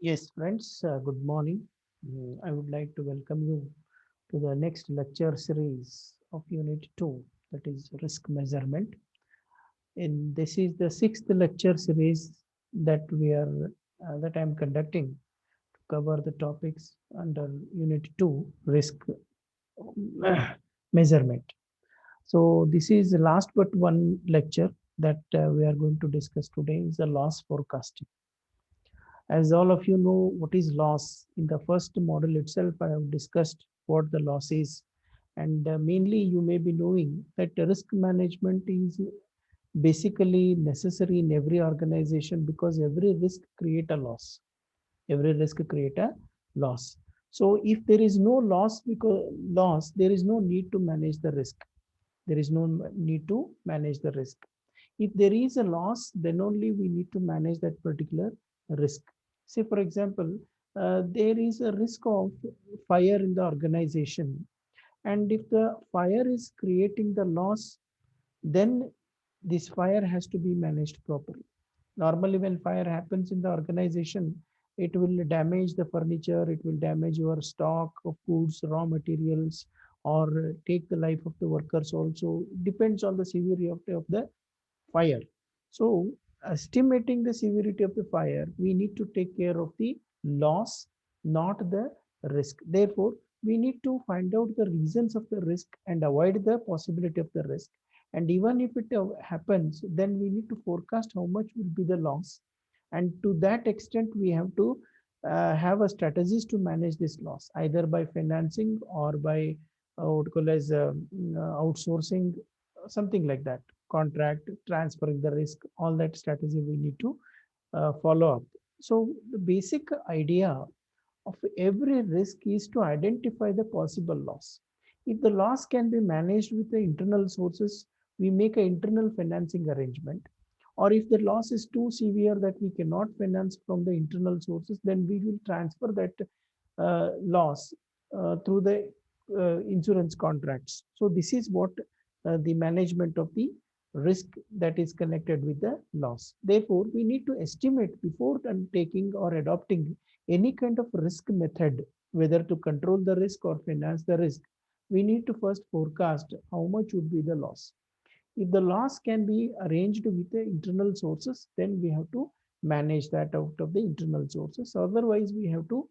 Yes, friends, good morning. I would like to welcome you to the next lecture series of Unit 2, that is risk measurement. And this is the sixth lecture series that I'm conducting to cover the topics under Unit 2, risk measurement. So this is the last but one lecture that we are going to discuss today is the loss forecasting. As all of you know, what is loss? In the first model itself, I have discussed what the loss is. And mainly, you may be knowing that risk management is basically necessary in every organization because every risk create a loss. Every risk create a loss. So if there is no loss, there is no need to manage the risk. There is no need to manage the risk. If there is a loss, then only we need to manage that particular risk. Say, for example, there is a risk of fire in the organization, and if the fire is creating the loss, then this fire has to be managed properly. Normally, when fire happens in the organization, it will damage the furniture, it will damage your stock of goods, raw materials, or take the life of the workers also. Depends on the severity of the fire. So, estimating the severity of the fire, we need to take care of the loss, not the risk. Therefore, we need to find out the reasons of the risk and avoid the possibility of the risk. And even if it happens, then we need to forecast how much will be the loss. And to that extent, we have to have a strategies to manage this loss, either by financing or by what call as outsourcing, something like that, contract, transferring the risk, all that strategy we need to follow up. So the basic idea of every risk is to identify the possible loss. If the loss can be managed with the internal sources, we make an internal financing arrangement. Or if the loss is too severe that we cannot finance from the internal sources, then we will transfer that loss through the insurance contracts. So this is what the management of the risk that is connected with the loss. Therefore, we need to estimate before taking or adopting any kind of risk method, whether to control the risk or finance the risk. We need to first forecast how much would be the loss. If the loss can be arranged with the internal sources, then we have to manage that out of the internal sources. Otherwise, we have to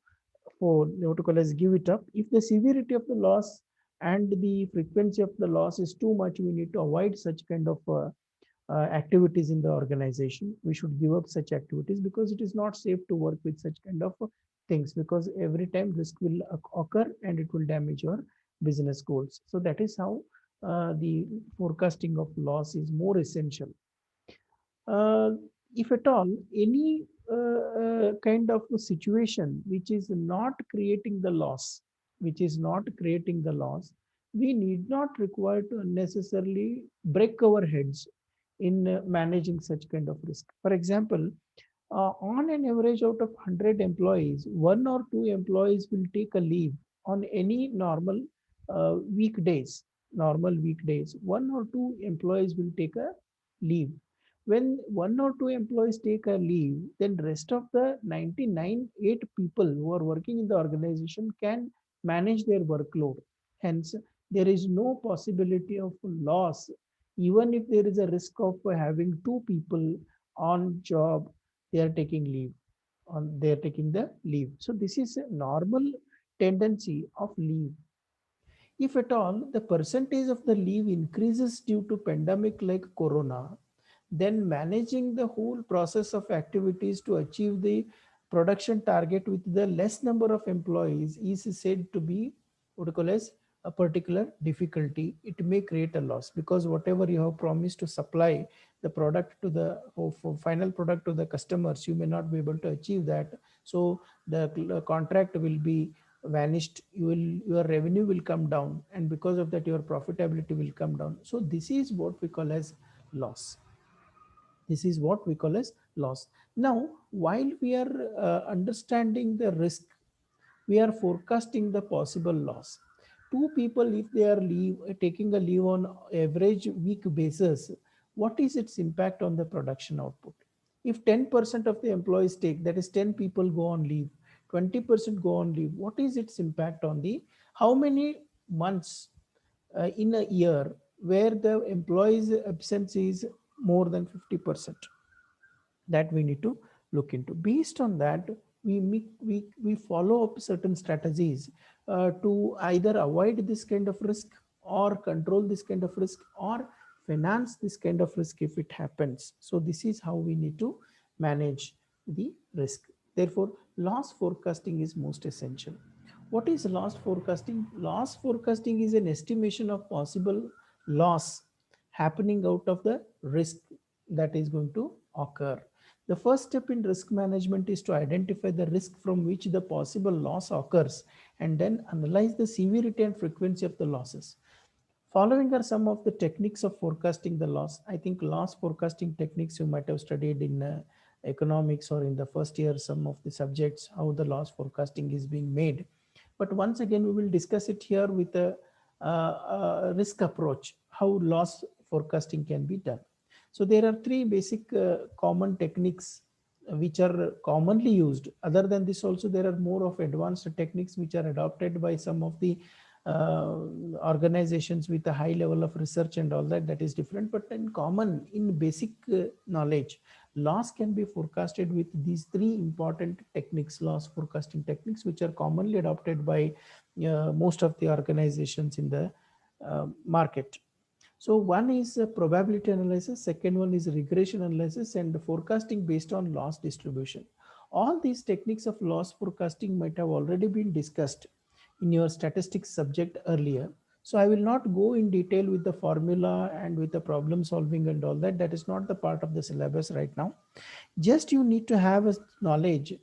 for what to call as give it up. If the severity of the loss and the frequency of the loss is too much, we need to avoid such kind of activities in the organization. We should give up such activities because it is not safe to work with such kind of things, because every time risk will occur and it will damage your business goals. So that is how the forecasting of loss is more essential. uh, if at all any kind of a situation which is not creating the loss, we need not require to unnecessarily break our heads in managing such kind of risk. For example, on an average out of 100 employees, one or two employees will take a leave on any weekdays. Normal weekdays, one or two employees will take a leave. When one or two employees take a leave, then rest of the 99 8 people who are working in the organization can manage their workload. Hence, there is no possibility of loss, even if there is a risk of having two people on job, they are taking leave they are taking the leave. So this is a normal tendency of leave. If at all the percentage of the leave increases due to pandemic like corona, then managing the whole process of activities to achieve the production target with the less number of employees is said to be what you call as a particular difficulty. It may create a loss because whatever you have promised to supply the product to the final product to the customers, you may not be able to achieve that. So the contract will be vanished. Your revenue will come down, and because of that your profitability will come down. So this is what we call as loss. This is what we call as loss. Now, while we are understanding the risk, we are forecasting the possible loss. Two people, if they are taking a leave on average week basis, what is its impact on the production output? If 10% of the employees take, that is 10 people go on leave, 20% go on leave, what is its impact on the, how many months in a year where the employees absence is more than 50%? That we need to look into. Based on that, we follow up certain strategies to either avoid this kind of risk, or control this kind of risk, or finance this kind of risk if it happens. So this is how we need to manage the risk. Therefore, loss forecasting is most essential. What is loss forecasting? Loss forecasting is an estimation of possible loss happening out of the risk that is going to occur. The first step in risk management is to identify the risk from which the possible loss occurs, and then analyze the severity and frequency of the losses. Following are some of the techniques of forecasting the loss. I think loss forecasting techniques you might have studied in economics or in the first year, some of the subjects, how the loss forecasting is being made. But once again, we will discuss it here with a risk approach, how loss forecasting can be done. So there are three basic common techniques which are commonly used. Other than this also, there are more of advanced techniques which are adopted by some of the uh, organizations with a high level of research and all that. That is different. But in common, in basic knowledge, loss can be forecasted with these three important techniques, loss forecasting techniques, which are commonly adopted by most of the organizations in the market. So one is probability analysis, second one is regression analysis, and forecasting based on loss distribution. All these techniques of loss forecasting might have already been discussed in your statistics subject earlier. So I will not go in detail with the formula and with the problem solving and all that. That is not the part of the syllabus right now. Just you need to have a knowledge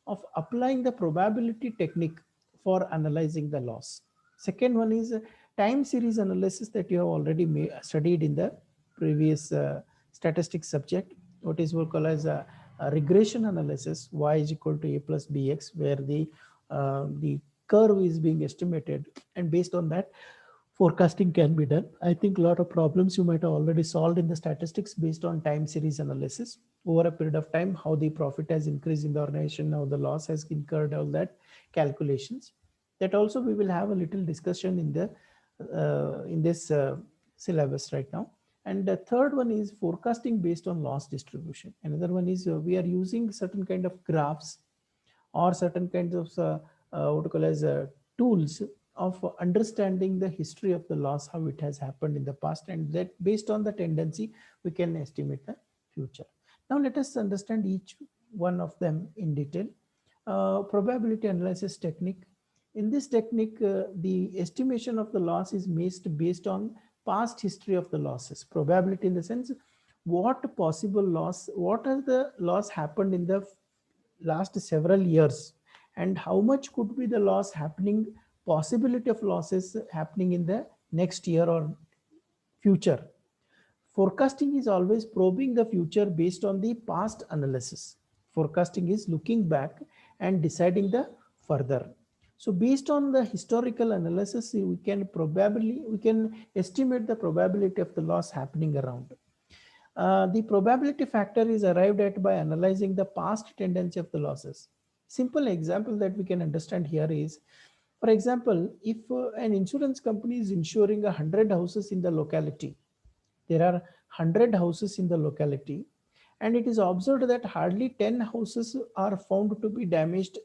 of applying the probability technique for analyzing the loss. Second one is time series analysis that you have already studied in the previous statistics subject. What is called as a regression analysis, y is equal to a plus bx, where the curve is being estimated, and based on that forecasting can be done. I think a lot of problems you might have already solved in the statistics based on time series analysis over a period of time, how the profit has increased in the organization, how the loss has incurred, all that calculations. That also we will have a little discussion in this syllabus right now. And the third one is forecasting based on loss distribution. Another one is we are using certain kind of graphs or certain kinds of what we call as tools of understanding the history of the loss, how it has happened in the past, and that based on the tendency we can estimate the future. Now let us understand each one of them in detail. Probability analysis technique. In this technique, the estimation of the loss is based on past history of the losses. Probability in the sense, what possible loss, what are the loss happened in the last several years, and how much could be the loss happening, possibility of losses happening in the next year or future. Forecasting is always probing the future based on the past analysis. Forecasting is looking back and deciding the further. So based on the historical analysis, we can estimate the probability of the loss happening around. The probability factor is arrived at by analyzing the past tendency of the losses. Simple example that we can understand here is, for example, if an insurance company is insuring 100 houses in the locality, there are 100 houses in the locality, and it is observed that hardly 10 houses are found to be damaged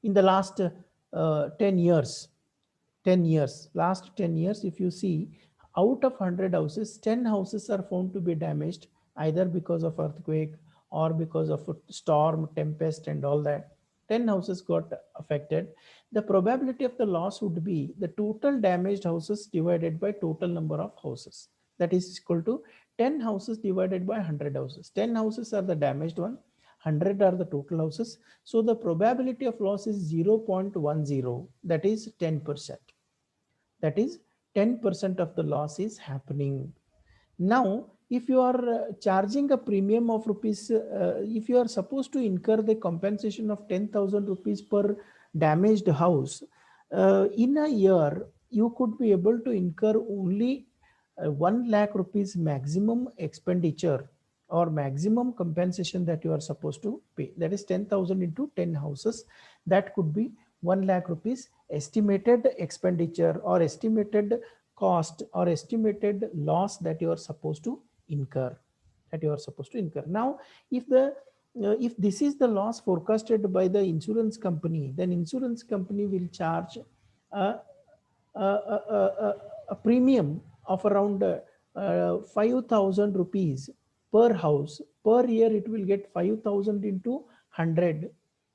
in the last 10 years. 10 years, last 10 years, if you see, out of 100 houses, 10 houses are found to be damaged either because of earthquake or because of a storm, tempest and all that. 10 houses got affected. The probability of the loss would be the total damaged houses divided by total number of houses. That is equal to 10 houses divided by 100 houses. 10 houses are the damaged one, 100 are the total houses. So the probability of loss is 0.10, that is 10%. That is 10% of the loss is happening. Now, if you are charging a premium of rupees, if you are supposed to incur the compensation of 10,000 rupees per damaged house, in a year, you could be able to incur only 1 lakh rupees maximum expenditure or maximum compensation that you are supposed to pay. That is 10,000 into 10 houses. That could be 1 lakh rupees estimated expenditure or estimated cost or estimated loss that you are supposed to incur. Now, if the if this is the loss forecasted by the insurance company, then insurance company will charge a, a premium of around 5,000 rupees per house. Per year it will get 5,000 into 100,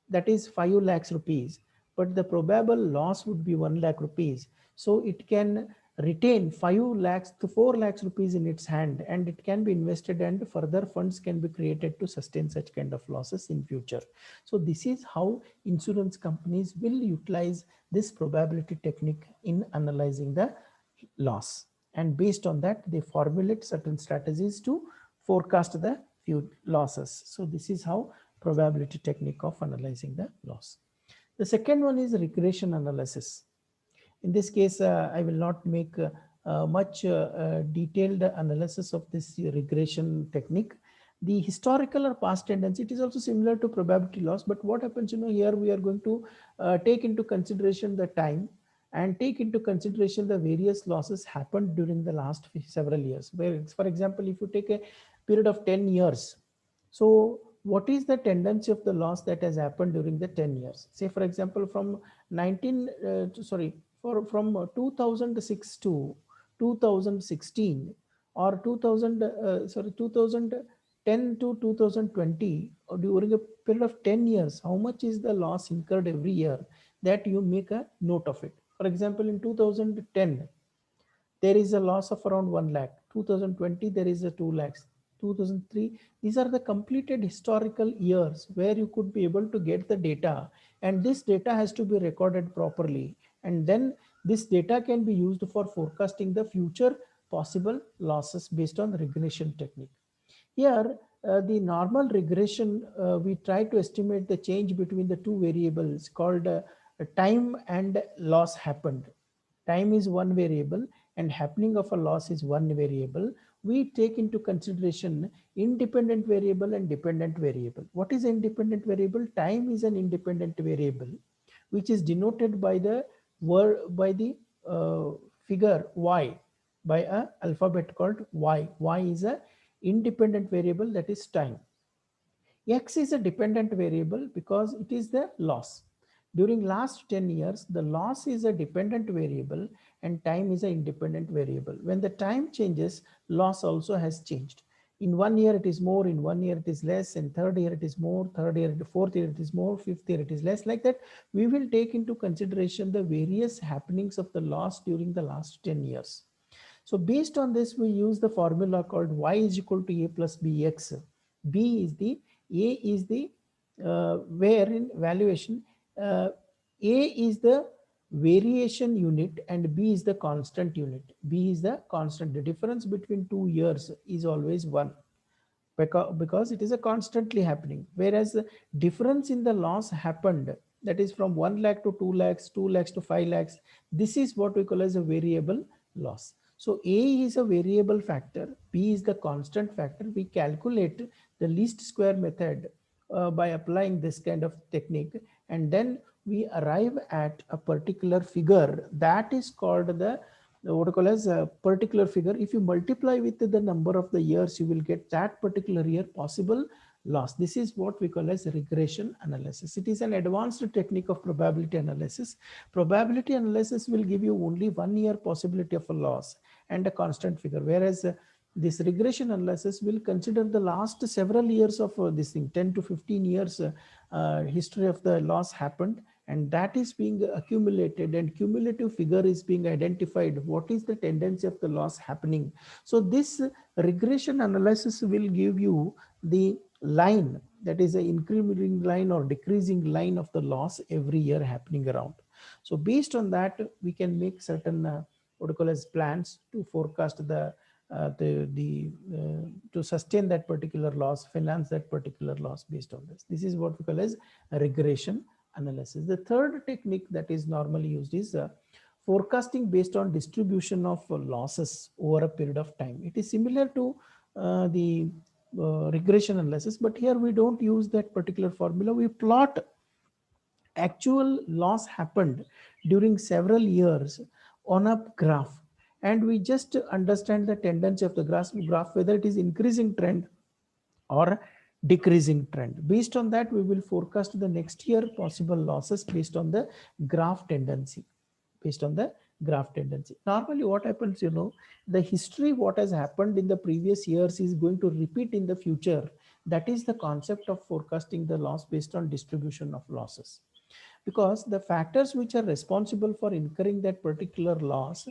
that is 5 lakhs rupees, but the probable loss would be 1 lakh rupees. So it can retain 5 lakhs to 4 lakhs rupees in its hand, and it can be invested and further funds can be created to sustain such kind of losses in future. So this is how insurance companies will utilize this probability technique in analyzing the loss, and based on that they formulate certain strategies to forecast the few losses. So this is how probability technique of analyzing the loss. The second one is regression analysis. In this case, I will not make much detailed analysis of this regression technique. The historical or past tendency, it is also similar to probability loss, but what happens, here we are going to take into consideration the time and take into consideration the various losses happened during the last several years. Where, for example, if you take a period of 10 years, so what is the tendency of the loss that has happened during the 10 years? Say, for example, from 19, from 2006 to 2016, or 2010 to 2020, or during a period of 10 years, how much is the loss incurred every year, that you make a note of it. For example, in 2010, there is a loss of around 1 lakh. 2020, there is a 2 lakhs. 2003, these are the completed historical years where you could be able to get the data, and this data has to be recorded properly, and then this data can be used for forecasting the future possible losses based on regression technique. Here, the normal regression, we try to estimate the change between the two variables called time and loss happened. Time is one variable and happening of a loss is one variable. We take into consideration independent variable and dependent variable. What is independent variable? Time is an independent variable, which is denoted by the word, by the figure y, by a alphabet called y. Y is a independent variable, that is time. X is a dependent variable because it is the loss. During last 10 years, the loss is a dependent variable and time is an independent variable. When the time changes, loss also has changed. In 1 year it is more, in 1 year it is less, in third year it is more, third year, fourth year it is more, fifth year it is less. Like that, we will take into consideration the various happenings of the loss during the last 10 years. So based on this, we use the formula called y is equal to a plus bx. B is the, A is the where in valuation, A is the variation unit and B is the constant unit. B is the constant. The difference between 2 years is always 1, because it is a constantly happening, whereas the difference in the loss happened, that is from 1 lakh to 2 lakhs, 2 lakhs to 5 lakhs, this is what we call as a variable loss. So A is a variable factor, B is the constant factor. We calculate the least square method by applying this kind of technique, and then we arrive at a particular figure that is called the what you call as a particular figure. If you multiply with the number of the years, you will get that particular year possible loss. This is what we call as regression analysis. It is an advanced technique of probability analysis. Probability analysis will give you only 1 year possibility of a loss and a constant figure, whereas this regression analysis will consider the last several years of this thing, 10 to 15 years history of the loss happened, and that is being accumulated, and cumulative figure is being identified. What is the tendency of the loss happening? So this regression analysis will give you the line, that is an increasing line or decreasing line of the loss every year happening around. So based on that, we can make certain what we call as plans to forecast the to sustain that particular loss, finance that particular loss based on this. This is what we call as a regression analysis. The third technique that is normally used is forecasting based on distribution of losses over a period of time. It is similar to the regression analysis, but here we don't use that particular formula. We plot actual loss happened during several years on a graph, and we just understand the tendency of the graph, whether it is increasing trend or decreasing trend. Based on that, we will forecast the next year possible losses based on the graph tendency. Based on the graph tendency. Normally what happens, the history, what has happened in the previous years is going to repeat in the future. That is the concept of forecasting the loss based on distribution of losses, because the factors which are responsible for incurring that particular loss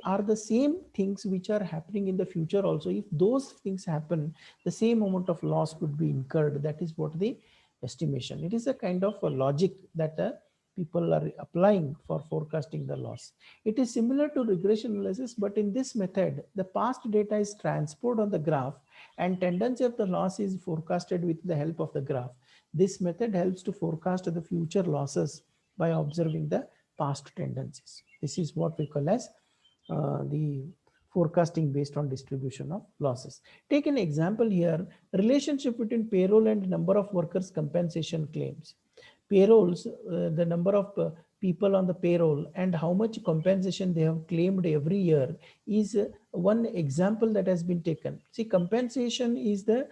are the same things which are happening in the future also. If those things happen, the same amount of loss could be incurred. That is what the estimation. It is a kind of a logic that people are applying for forecasting the loss. It is similar to regression analysis, but in this method, the past data is transposed on the graph and tendency of the loss is forecasted with the help of the graph. This method helps to forecast the future losses by observing the past tendencies. This is what we call as the forecasting based on distribution of losses. Take an example here, relationship between payroll and number of workers' compensation claims. Payrolls, the number of people on the payroll and how much compensation they have claimed every year is one example that has been taken. See, compensation is the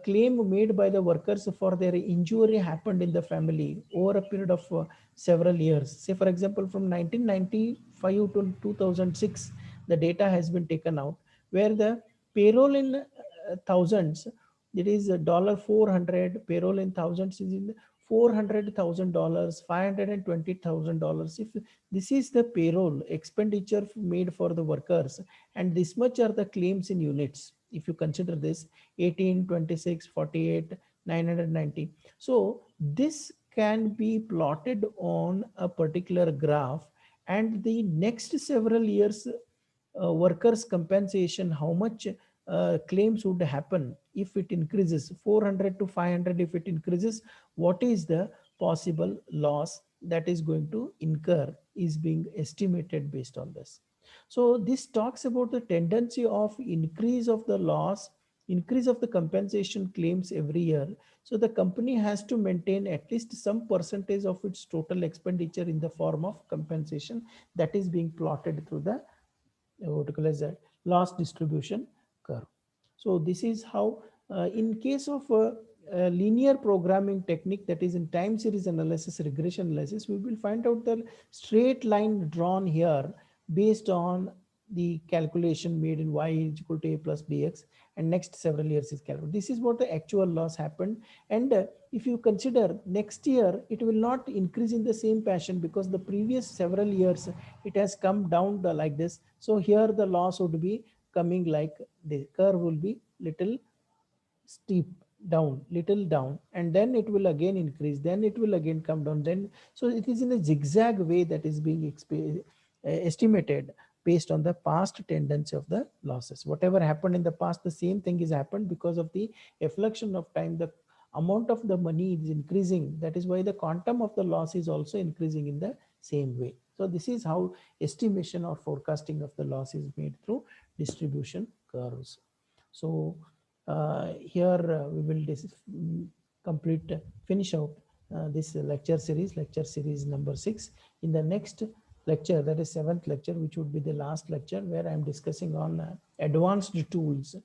claim made by the workers for their injury happened in the family over a period of several years. Say, for example, from 1995 to 2006, the data has been taken out where the payroll in thousands, it is $400, payroll in thousands is in $400,000, $520,000. If this is the payroll expenditure made for the workers, and this much are the claims in units, if you consider this 18, 26, 48, 990. So this can be plotted on a particular graph, and the next several years workers compensation, how much claims would happen if it increases 400 to 500. If it increases, what is the possible loss that is going to incur is being estimated based on this. So this talks about the tendency of increase of the loss, increase of the compensation claims every year. So the company has to maintain at least some percentage of its total expenditure in the form of compensation that is being plotted through the what you call as a loss distribution curve. So this is how in case of linear programming technique, that is in time series analysis, regression analysis, we will find out the straight line drawn here based on the calculation made in y is equal to a plus bx, and next several years is calculated. This is what the actual loss happened. And if you consider next year, it will not increase in the same fashion because the previous several years it has come down like this. So here the loss would be coming like the curve will be little steep down, little down, and then it will again increase, then it will again come down. Then so it is in a zigzag way that is being estimated based on the past tendency of the losses. Whatever happened in the past, the same thing is happened because of the effluxion of time. The amount of the money is increasing. That is why the quantum of the loss is also increasing in the same way. So this is how estimation or forecasting of the loss is made through distribution curves. So here we will complete finish out this lecture series number 6. In the next lecture, that is 7th lecture, which would be the last lecture, where I am discussing on advanced tools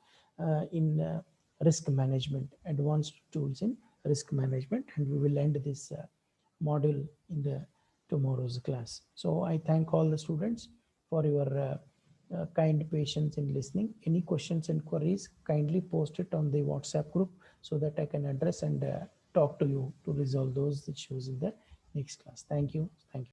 in risk management, and we will end this module in the tomorrow's class. So I thank all the students for your kind patience in listening. Any questions and queries, kindly post it on the WhatsApp group so that I can address and talk to you to resolve those issues in the next class. Thank you. Thank you.